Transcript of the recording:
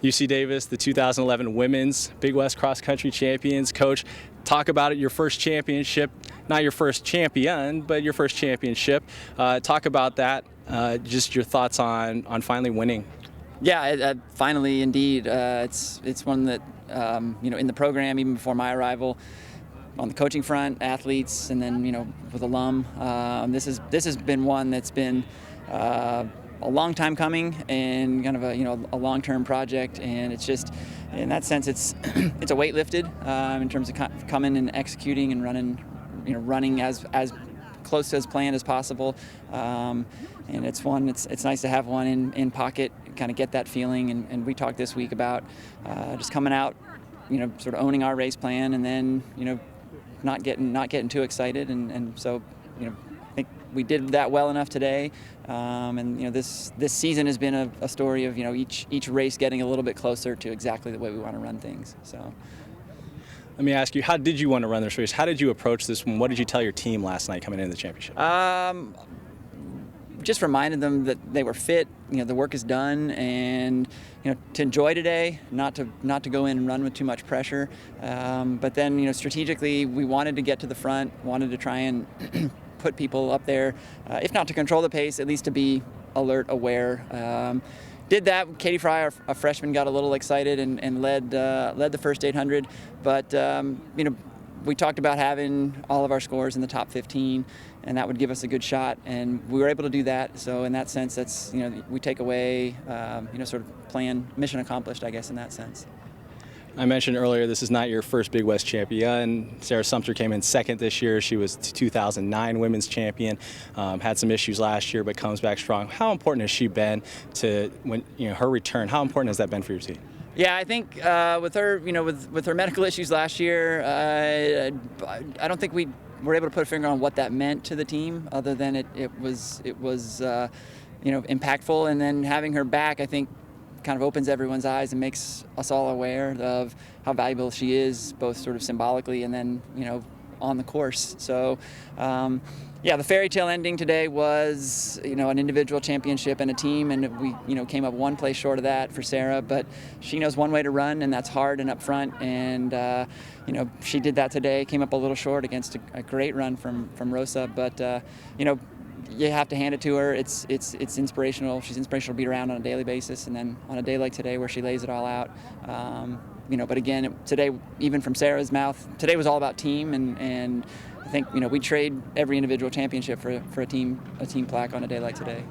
UC Davis, the 2011 Women's Big West Cross Country Champions. Coach, talk about it, your first championship, not your first champion, but your first championship. Talk about that, just your thoughts on finally winning. Yeah, finally, indeed. It's one that, in the program, even before my arrival, on the coaching front, athletes, and then, with alum, this has been one that's been a long time coming and kind of a long-term project, and it's just, in that sense, it's a weight lifted in terms of coming and executing and running as close to as planned as possible, and it's nice to have one in pocket, kind of get that feeling, and we talked this week about just coming out, sort of owning our race plan, and then not getting too excited, and so I think we did that well enough today, and this season has been a story of each race getting a little bit closer to exactly the way we want to run things. So let me ask you, how did you want to run this race? How did you approach this one? What did you tell your team last night coming into the championship? Just reminded them that they were fit, the work is done, and to enjoy today, not to go in and run with too much pressure. But then strategically, we wanted to get to the front, wanted to try and put people up there, if not to control the pace, at least to be alert, aware. Did that. Katie Fry, a freshman, got a little excited and led the first 800. But we talked about having all of our scores in the top 15, and that would give us a good shot, and we were able to do that. So in that sense, that's we take away sort of plan, mission accomplished, I guess, in that sense. I mentioned earlier this is not your first Big West champion. Sarah Sumter came in second this year. She was 2009 women's champion. Had some issues last year, but comes back strong. How important has she been to her return? How important has that been for your team? Yeah, I think with her, with her medical issues last year, I don't think we were able to put a finger on what that meant to the team, other than it was impactful. And then having her back, I think, kind of opens everyone's eyes and makes us all aware of how valuable she is, both sort of symbolically and then on the course. So yeah, the fairy tale ending today was an individual championship and a team, and we came up one place short of that for Sarah, but she knows one way to run, and that's hard and up front, and she did that today. Came up a little short against a great run from Rosa, but you have to hand it to her. It's inspirational. She's inspirational to be around on a daily basis, and then on a day like today where she lays it all out. But again, today, even from Sarah's mouth, today was all about team, and I think we trade every individual championship for a team plaque on a day like today.